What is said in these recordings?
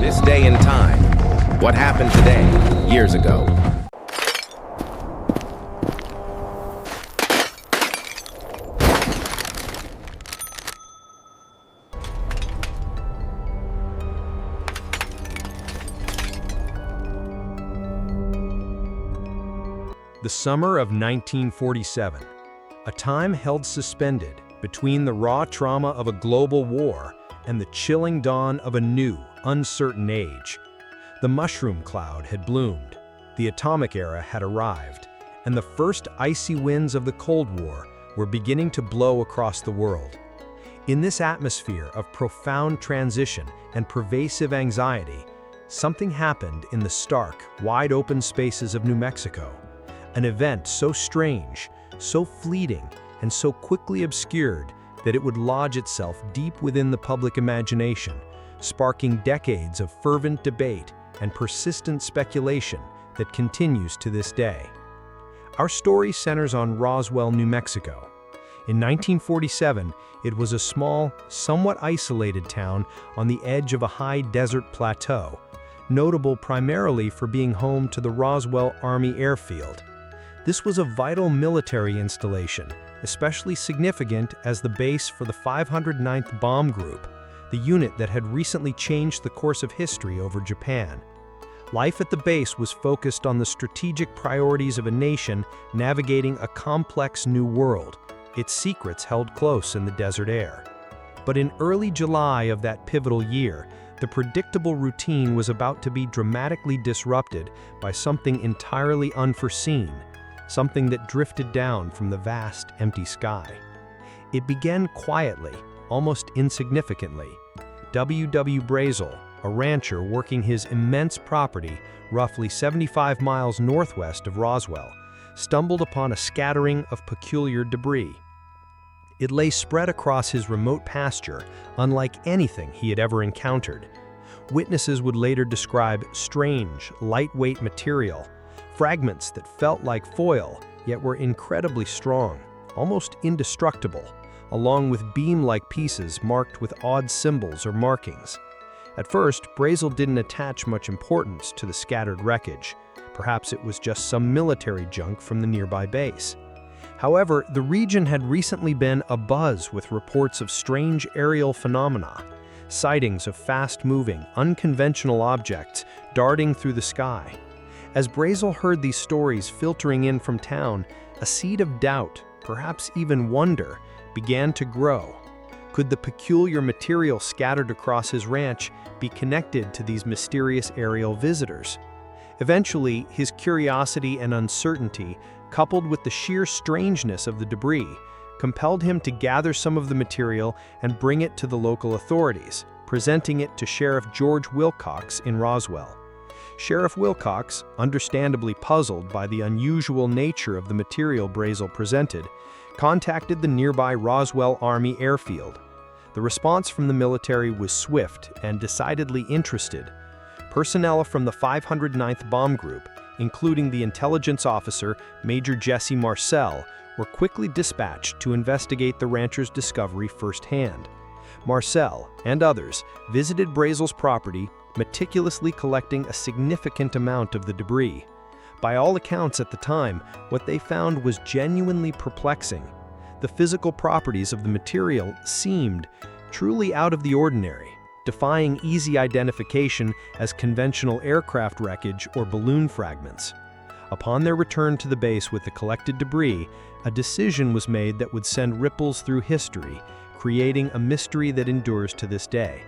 This day and time. What happened today, years ago. The summer of 1947, a time held suspended between the raw trauma of a global war and the chilling dawn of a new, uncertain age. The mushroom cloud had bloomed, the atomic era had arrived, and the first icy winds of the Cold War were beginning to blow across the world. In this atmosphere of profound transition and pervasive anxiety, something happened in the stark, wide-open spaces of New Mexico. An event so strange, so fleeting, and so quickly obscured that it would lodge itself deep within the public imagination, sparking decades of fervent debate and persistent speculation that continues to this day. Our story centers on Roswell, New Mexico. In 1947, it was a small, somewhat isolated town on the edge of a high desert plateau, notable primarily for being home to the Roswell Army Airfield. This was a vital military installation, especially significant as the base for the 509th Bomb Group, the unit that had recently changed the course of history over Japan. Life at the base was focused on the strategic priorities of a nation navigating a complex new world, its secrets held close in the desert air. But in early July of that pivotal year, the predictable routine was about to be dramatically disrupted by something entirely unforeseen, something that drifted down from the vast, empty sky. It began quietly, almost insignificantly. W. Brazel, a rancher working his immense property roughly 75 miles northwest of Roswell, stumbled upon a scattering of peculiar debris. It lay spread across his remote pasture, unlike anything he had ever encountered. Witnesses would later describe strange, lightweight material, fragments that felt like foil, yet were incredibly strong, almost indestructible, along with beam-like pieces marked with odd symbols or markings. At first, Brazel didn't attach much importance to the scattered wreckage. Perhaps it was just some military junk from the nearby base. However, the region had recently been abuzz with reports of strange aerial phenomena, sightings of fast-moving, unconventional objects darting through the sky. As Brazel heard these stories filtering in from town, a seed of doubt, perhaps even wonder, began to grow. Could the peculiar material scattered across his ranch be connected to these mysterious aerial visitors? Eventually, his curiosity and uncertainty, coupled with the sheer strangeness of the debris, compelled him to gather some of the material and bring it to the local authorities, presenting it to Sheriff George Wilcox in Roswell. Sheriff Wilcox, understandably puzzled by the unusual nature of the material Brazel presented, contacted the nearby Roswell Army Airfield. The response from the military was swift and decidedly interested. Personnel from the 509th Bomb Group, including the intelligence officer Major Jesse Marcel, were quickly dispatched to investigate the rancher's discovery firsthand. Marcel and others visited Brazel's property, meticulously collecting a significant amount of the debris. By all accounts at the time, what they found was genuinely perplexing. The physical properties of the material seemed truly out of the ordinary, defying easy identification as conventional aircraft wreckage or balloon fragments. Upon their return to the base with the collected debris, a decision was made that would send ripples through history, creating a mystery that endures to this day.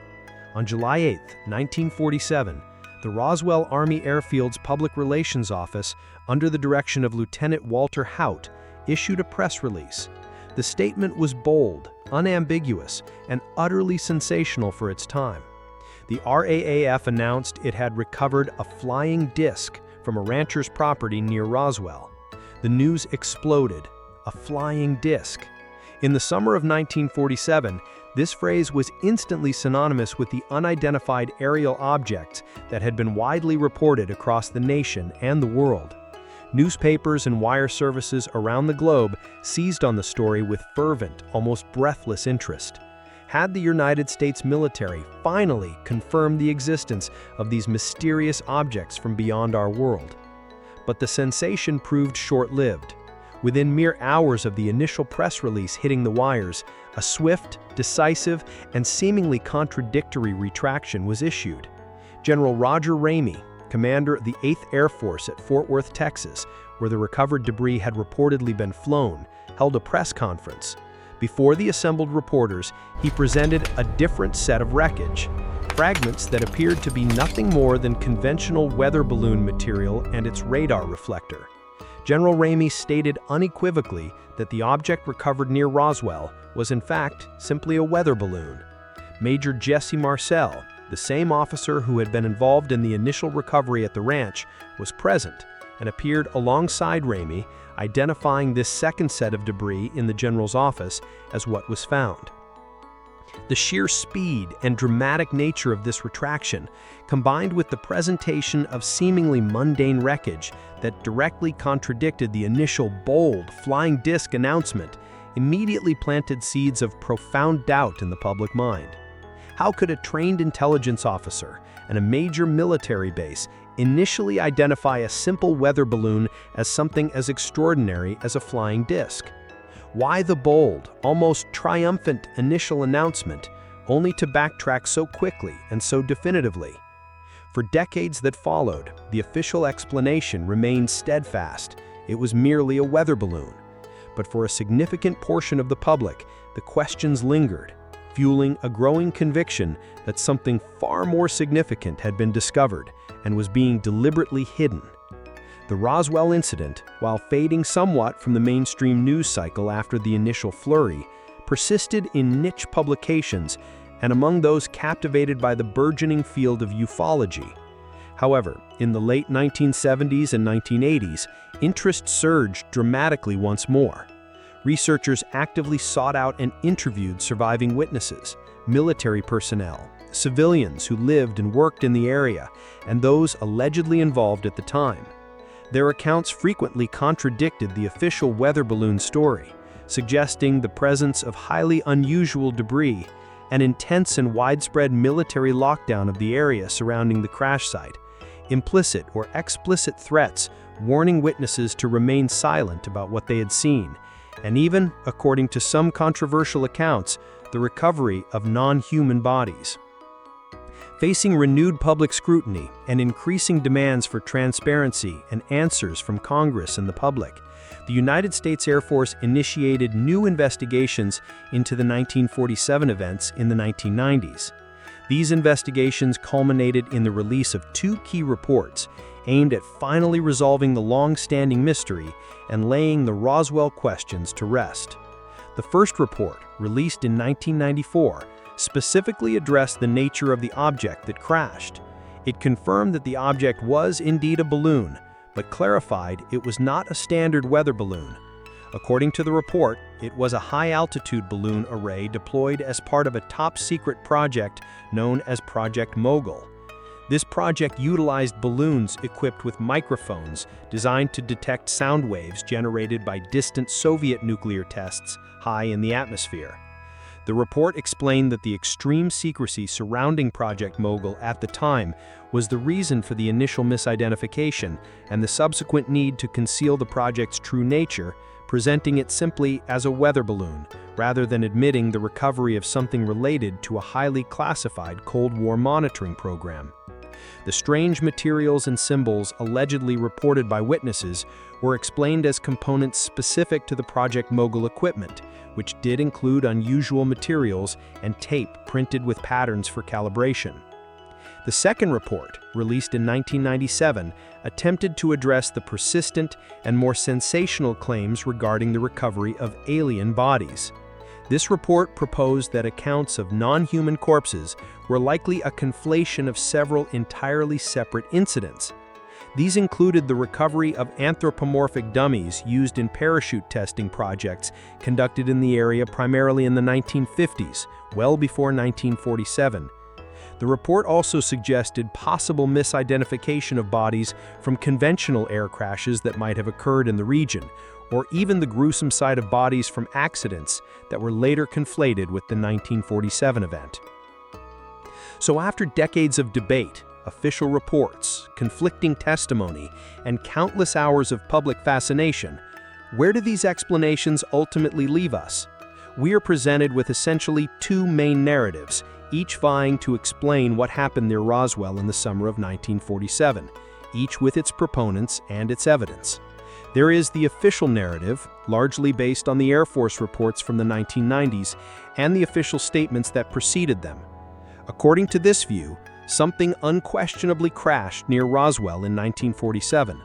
On July 8, 1947, the Roswell Army Airfield's Public Relations Office, under the direction of Lieutenant Walter Haut, issued a press release. The statement was bold, unambiguous, and utterly sensational for its time. The RAAF announced it had recovered a flying disc from a rancher's property near Roswell. The news exploded. A flying disc. In the summer of 1947, this phrase was instantly synonymous with the unidentified aerial objects that had been widely reported across the nation and the world. Newspapers and wire services around the globe seized on the story with fervent, almost breathless interest. had the United States military finally confirmed the existence of these mysterious objects from beyond our world. But the sensation proved short-lived. Within mere hours of the initial press release hitting the wires, a swift, decisive, and seemingly contradictory retraction was issued. General Roger Ramey, commander of the 8th Air Force at Fort Worth, Texas, where the recovered debris had reportedly been flown, held a press conference. Before the assembled reporters, he presented a different set of wreckage, fragments that appeared to be nothing more than conventional weather balloon material and its radar reflector. General Ramey stated unequivocally that the object recovered near Roswell was in fact simply a weather balloon. Major Jesse Marcel, the same officer who had been involved in the initial recovery at the ranch, was present and appeared alongside Ramey, identifying this second set of debris in the general's office as what was found. The sheer speed and dramatic nature of this retraction, combined with the presentation of seemingly mundane wreckage that directly contradicted the initial bold, flying disc announcement, immediately planted seeds of profound doubt in the public mind. How could a trained intelligence officer and a major military base initially identify a simple weather balloon as something as extraordinary as a flying disc? Why the bold, almost triumphant initial announcement, only to backtrack so quickly and so definitively? For decades that followed, the official explanation remained steadfast. It was merely a weather balloon. But for a significant portion of the public, the questions lingered, fueling a growing conviction that something far more significant had been discovered and was being deliberately hidden. The Roswell Incident, while fading somewhat from the mainstream news cycle after the initial flurry, persisted in niche publications and among those captivated by the burgeoning field of ufology. However, in the late 1970s and 1980s, interest surged dramatically once more. Researchers actively sought out and interviewed surviving witnesses, military personnel, civilians who lived and worked in the area, and those allegedly involved at the time. Their accounts frequently contradicted the official weather balloon story, suggesting the presence of highly unusual debris, an intense and widespread military lockdown of the area surrounding the crash site, implicit or explicit threats warning witnesses to remain silent about what they had seen, and even, according to some controversial accounts, the recovery of non-human bodies. Facing renewed public scrutiny and increasing demands for transparency and answers from Congress and the public, the United States Air Force initiated new investigations into the 1947 events in the 1990s. These investigations culminated in the release of two key reports aimed at finally resolving the long-standing mystery and laying the Roswell questions to rest. The first report, released in 1994, specifically addressed the nature of the object that crashed. It confirmed that the object was indeed a balloon, but clarified it was not a standard weather balloon. According to the report, it was a high-altitude balloon array deployed as part of a top-secret project known as Project Mogul. This project utilized balloons equipped with microphones designed to detect sound waves generated by distant Soviet nuclear tests high in the atmosphere. The report explained that the extreme secrecy surrounding Project Mogul at the time was the reason for the initial misidentification and the subsequent need to conceal the project's true nature, presenting it simply as a weather balloon, rather than admitting the recovery of something related to a highly classified Cold War monitoring program. The strange materials and symbols allegedly reported by witnesses were explained as components specific to the Project Mogul equipment, which did include unusual materials and tape printed with patterns for calibration. The second report, released in 1997, attempted to address the persistent and more sensational claims regarding the recovery of alien bodies. This report proposed that accounts of non-human corpses were likely a conflation of several entirely separate incidents. These included the recovery of anthropomorphic dummies used in parachute testing projects conducted in the area primarily in the 1950s, well before 1947. The report also suggested possible misidentification of bodies from conventional air crashes that might have occurred in the region, or even the gruesome side of bodies from accidents that were later conflated with the 1947 event. So after decades of debate, official reports, conflicting testimony, and countless hours of public fascination, where do these explanations ultimately leave us? We are presented with essentially two main narratives, each vying to explain what happened near Roswell in the summer of 1947, each with its proponents and its evidence. There is the official narrative, largely based on the Air Force reports from the 1990s and the official statements that preceded them. According to this view, something unquestionably crashed near Roswell in 1947,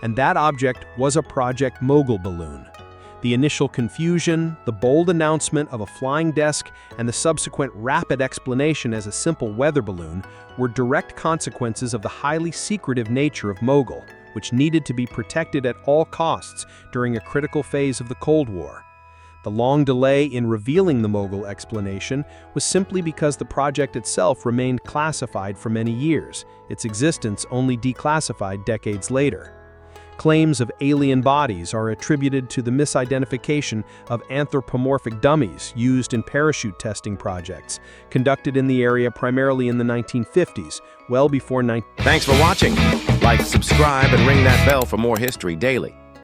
and that object was a Project Mogul balloon. The initial confusion, the bold announcement of a flying disc, and the subsequent rapid explanation as a simple weather balloon were direct consequences of the highly secretive nature of Mogul, which needed to be protected at all costs during a critical phase of the Cold War. The long delay in revealing the Mogul explanation was simply because the project itself remained classified for many years, its existence only declassified decades later. Claims of alien bodies are attributed to the misidentification of anthropomorphic dummies used in parachute testing projects, conducted in the area primarily in the 1950s, well before. Thanks for watching. Like, subscribe, and ring that bell for more history daily.